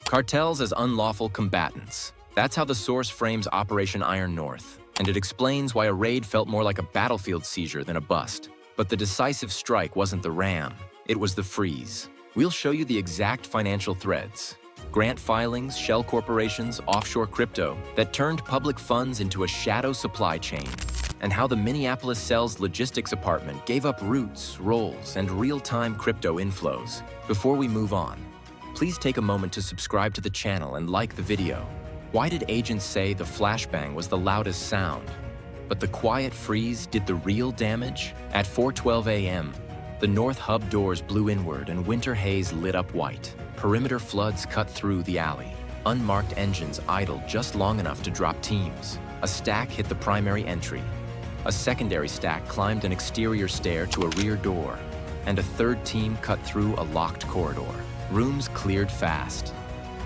Cartels as unlawful combatants. That's how the source frames Operation Iron North, and it explains why a raid felt more like a battlefield seizure than a bust. But the decisive strike wasn't the ram, it was the freeze. We'll show you the exact financial threads, grant filings, shell corporations, offshore crypto that turned public funds into a shadow supply chain, and how the Minneapolis cell's logistics department gave up routes, roles, and real-time crypto inflows. Before we move on, please take a moment to subscribe to the channel and like the video. Why did agents say the flashbang was the loudest sound, but the quiet freeze did the real damage? At 4:12 a.m., the north hub doors blew inward and winter haze lit up white. Perimeter floods cut through the alley. Unmarked engines idled just long enough to drop teams. A stack hit the primary entry. A secondary stack climbed an exterior stair to a rear door, and a third team cut through a locked corridor. Rooms cleared fast.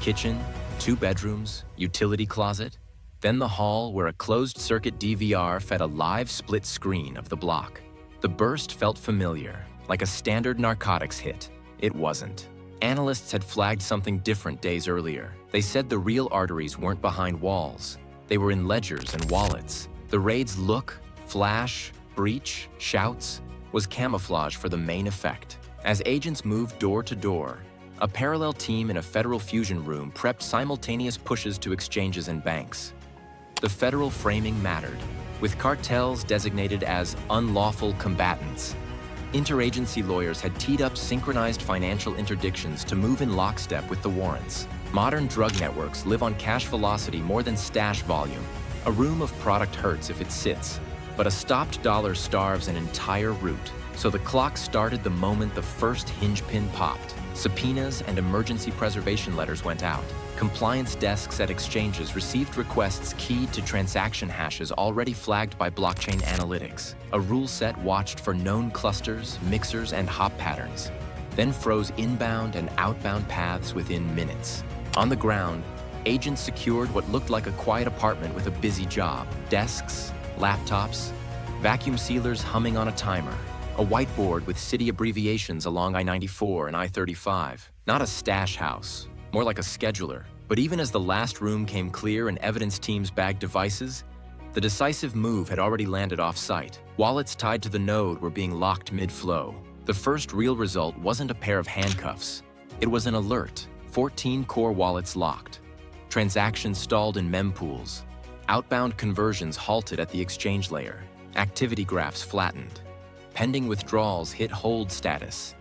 Kitchen, 2 bedrooms, utility closet, then the hall where a closed-circuit DVR fed a live split screen of the block. The burst felt familiar, like a standard narcotics hit. It wasn't. Analysts had flagged something different days earlier. They said the real arteries weren't behind walls. They were in ledgers and wallets. The raid's look, flash, breach, shouts, was camouflage for the main effect. As agents moved door to door, a parallel team in a federal fusion room prepped simultaneous pushes to exchanges and banks. The federal framing mattered, with cartels designated as unlawful combatants. Interagency lawyers had teed up synchronized financial interdictions to move in lockstep with the warrants. Modern drug networks live on cash velocity more than stash volume. A room of product hurts if it sits, but a stopped dollar starves an entire route. So the clock started the moment the first hinge pin popped. Subpoenas and emergency preservation letters went out. Compliance desks at exchanges received requests keyed to transaction hashes already flagged by blockchain analytics. A rule set watched for known clusters, mixers, and hop patterns, then froze inbound and outbound paths within minutes. On the ground, agents secured what looked like a quiet apartment with a busy job. Desks, laptops, vacuum sealers humming on a timer. A whiteboard with city abbreviations along I-94 and I-35. Not a stash house, more like a scheduler. But even as the last room came clear and evidence teams bagged devices, the decisive move had already landed off-site. Wallets tied to the node were being locked mid-flow. The first real result wasn't a pair of handcuffs. It was an alert. 14 core wallets locked. Transactions stalled in mempools. Outbound conversions halted at the exchange layer. Activity graphs flattened. Pending withdrawals hit hold status.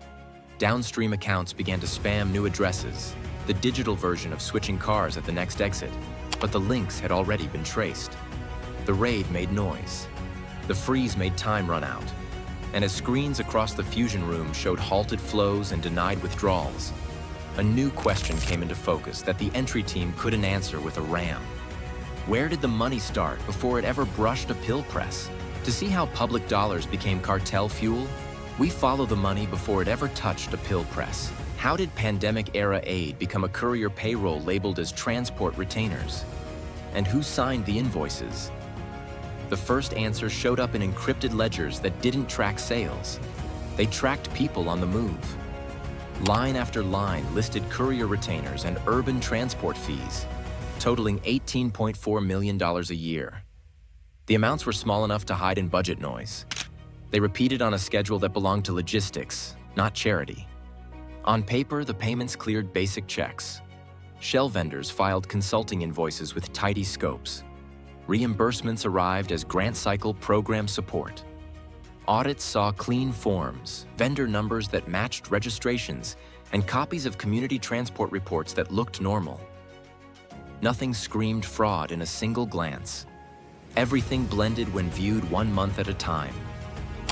Downstream accounts began to spam new addresses, the digital version of switching cars at the next exit. But the links had already been traced. The raid made noise. The freeze made time run out. And as screens across the fusion room showed halted flows and denied withdrawals, a new question came into focus that the entry team couldn't answer with a RAM. Where did the money start before it ever brushed a pill press? To see how public dollars became cartel fuel, we follow the money before it ever touched a pill press. How did pandemic-era aid become a courier payroll labeled as transport retainers? And who signed the invoices? The first answer showed up in encrypted ledgers that didn't track sales. They tracked people on the move. Line after line listed courier retainers and urban transport fees, totaling $18.4 million a year. The amounts were small enough to hide in budget noise. They repeated on a schedule that belonged to logistics, not charity. On paper, the payments cleared basic checks. Shell vendors filed consulting invoices with tidy scopes. Reimbursements arrived as grant cycle program support. Audits saw clean forms, vendor numbers that matched registrations, and copies of community transport reports that looked normal. Nothing screamed fraud in a single glance. Everything blended when viewed 1 month at a time.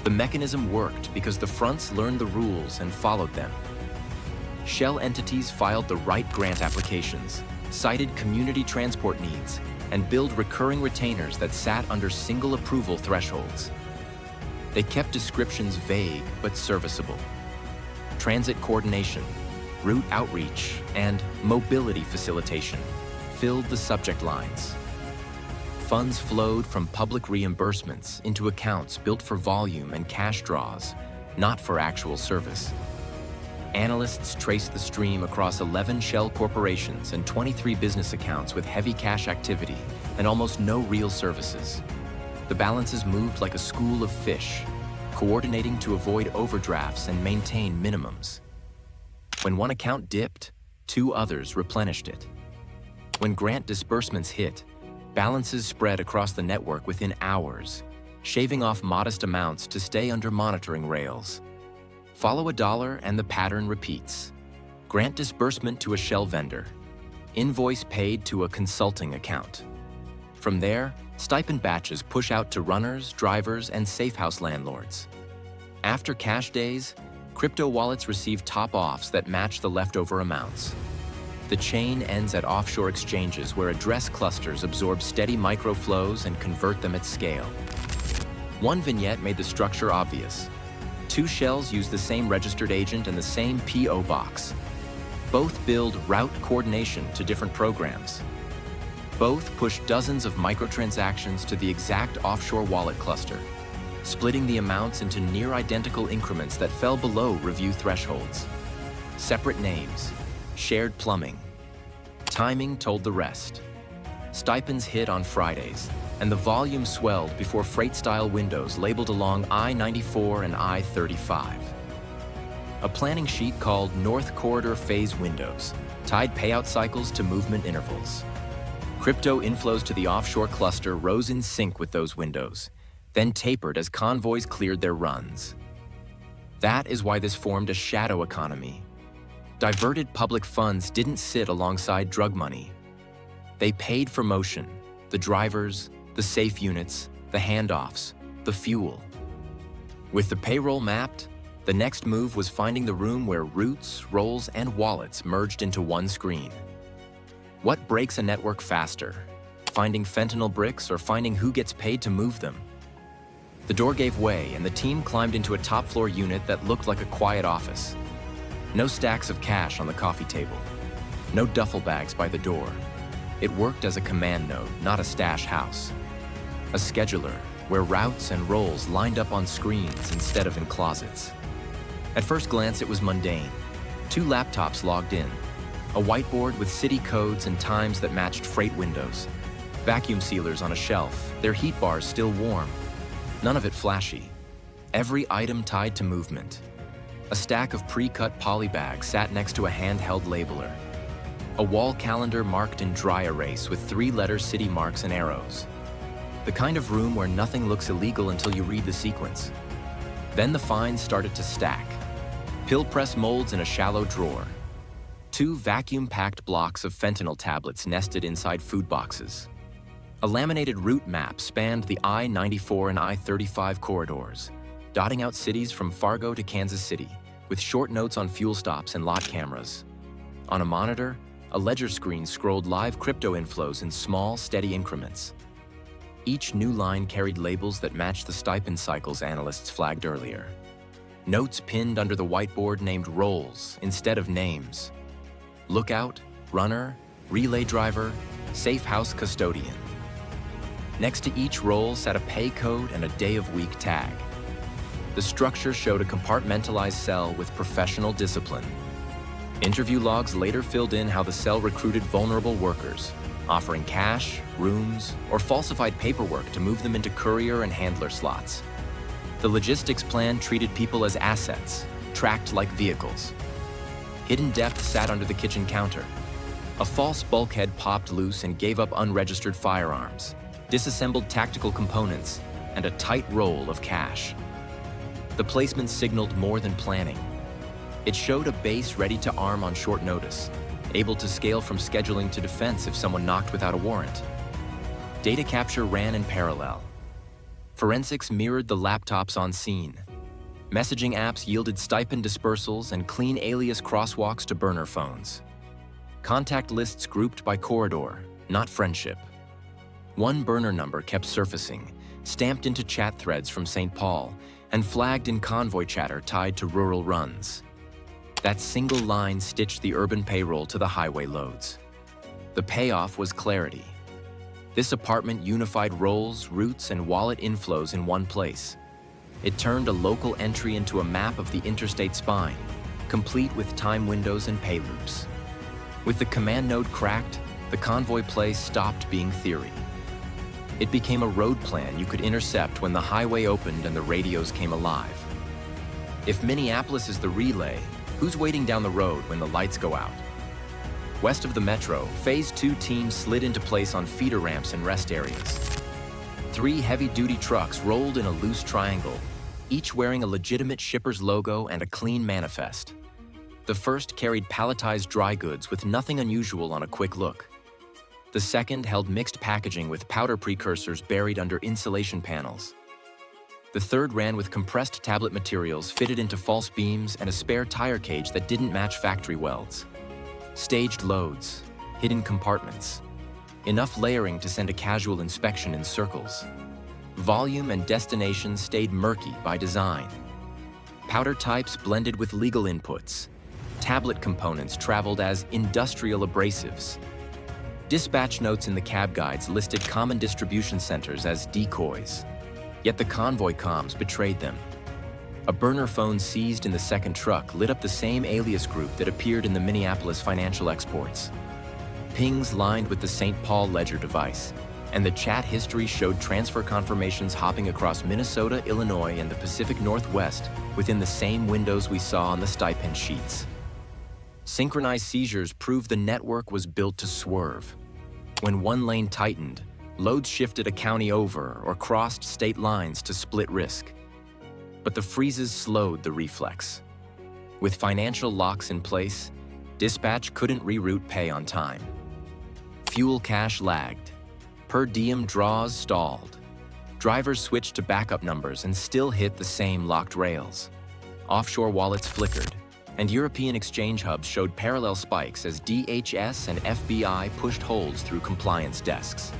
The mechanism worked because the fronts learned the rules and followed them. Shell entities filed the right grant applications, cited community transport needs, and billed recurring retainers that sat under single approval thresholds. They kept descriptions vague but serviceable. Transit coordination, route outreach, and mobility facilitation filled the subject lines. Funds flowed from public reimbursements into accounts built for volume and cash draws, not for actual service. Analysts traced the stream across 11 shell corporations and 23 business accounts with heavy cash activity and almost no real services. The balances moved like a school of fish, coordinating to avoid overdrafts and maintain minimums. When one account dipped, 2 others replenished it. When grant disbursements hit, balances spread across the network within hours, shaving off modest amounts to stay under monitoring rails. Follow a dollar and the pattern repeats. Grant disbursement to a shell vendor. Invoice paid to a consulting account. From there, stipend batches push out to runners, drivers, and safe house landlords. After cash days, crypto wallets receive top-offs that match the leftover amounts. The chain ends at offshore exchanges where address clusters absorb steady microflows and convert them at scale. One vignette made the structure obvious. 2 shells use the same registered agent and the same PO box. Both build route coordination to different programs. Both push dozens of microtransactions to the exact offshore wallet cluster, splitting the amounts into near-identical increments that fell below review thresholds. Separate names, shared plumbing. Timing told the rest. Stipends hit on Fridays, and the volume swelled before freight-style windows labeled along I-94 and I-35. A planning sheet called North Corridor Phase Windows tied payout cycles to movement intervals. Crypto inflows to the offshore cluster rose in sync with those windows, then tapered as convoys cleared their runs. That is why this formed a shadow economy. Diverted public funds didn't sit alongside drug money. They paid for motion, the drivers, the safe units, the handoffs, the fuel. With the payroll mapped, the next move was finding the room where routes, rolls, and wallets merged into one screen. What breaks a network faster? Finding fentanyl bricks or finding who gets paid to move them? The door gave way and the team climbed into a top-floor unit that looked like a quiet office. No stacks of cash on the coffee table. No duffel bags by the door. It worked as a command node, not a stash house. A scheduler, where routes and rolls lined up on screens instead of in closets. At first glance, it was mundane. 2 laptops logged in. A whiteboard with city codes and times that matched freight windows. Vacuum sealers on a shelf, their heat bars still warm. None of it flashy. Every item tied to movement. A stack of pre-cut poly bags sat next to a handheld labeler. A wall calendar marked in dry erase with 3-letter city marks and arrows. The kind of room where nothing looks illegal until you read the sequence. Then the finds started to stack. Pill press molds in a shallow drawer. 2 vacuum-packed blocks of fentanyl tablets nested inside food boxes. A laminated route map spanned the I-94 and I-35 corridors, dotting out cities from Fargo to Kansas City, with short notes on fuel stops and lot cameras. On a monitor, a ledger screen scrolled live crypto inflows in small, steady increments. Each new line carried labels that matched the stipend cycles analysts flagged earlier. Notes pinned under the whiteboard named roles instead of names. Lookout, runner, relay driver, safe house custodian. Next to each role sat a pay code and a day-of-week tag. The structure showed a compartmentalized cell with professional discipline. Interview logs later filled in how the cell recruited vulnerable workers, offering cash, rooms, or falsified paperwork to move them into courier and handler slots. The logistics plan treated people as assets, tracked like vehicles. Hidden depth sat under the kitchen counter. A false bulkhead popped loose and gave up unregistered firearms, disassembled tactical components, and a tight roll of cash. The placement signaled more than planning. It showed a base ready to arm on short notice, able to scale from scheduling to defense if someone knocked without a warrant. Data capture ran in parallel. Forensics mirrored the laptops on scene. Messaging apps yielded stipend dispersals and clean alias crosswalks to burner phones. Contact lists grouped by corridor, not friendship. One burner number kept surfacing, stamped into chat threads from St. Paul, and flagged in convoy chatter tied to rural runs. That single line stitched the urban payroll to the highway loads. The payoff was clarity. This apartment unified rolls, routes, and wallet inflows in one place. It turned a local entry into a map of the interstate spine, complete with time windows and pay loops. With the command node cracked, the convoy play stopped being theory. It became a road plan you could intercept when the highway opened and the radios came alive. If Minneapolis is the relay, who's waiting down the road when the lights go out? West of the metro, Phase 2 teams slid into place on feeder ramps and rest areas. 3 heavy-duty trucks rolled in a loose triangle, each wearing a legitimate shipper's logo and a clean manifest. The first carried palletized dry goods with nothing unusual on a quick look. The second held mixed packaging with powder precursors buried under insulation panels. The third ran with compressed tablet materials fitted into false beams and a spare tire cage that didn't match factory welds. Staged loads, hidden compartments, enough layering to send a casual inspection in circles. Volume and destination stayed murky by design. Powder types blended with legal inputs. Tablet components traveled as industrial abrasives. Dispatch notes in the cab guides listed common distribution centers as decoys. Yet the convoy comms betrayed them. A burner phone seized in the second truck lit up the same alias group that appeared in the Minneapolis financial exports. Pings lined with the St. Paul ledger device, and the chat history showed transfer confirmations hopping across Minnesota, Illinois, and the Pacific Northwest within the same windows we saw on the stipend sheets. Synchronized seizures proved the network was built to swerve. When one lane tightened, loads shifted a county over or crossed state lines to split risk. But the freezes slowed the reflex. With financial locks in place, dispatch couldn't reroute pay on time. Fuel cash lagged. Per diem draws stalled. Drivers switched to backup numbers and still hit the same locked rails. Offshore wallets flickered, and European exchange hubs showed parallel spikes as DHS and FBI pushed holds through compliance desks.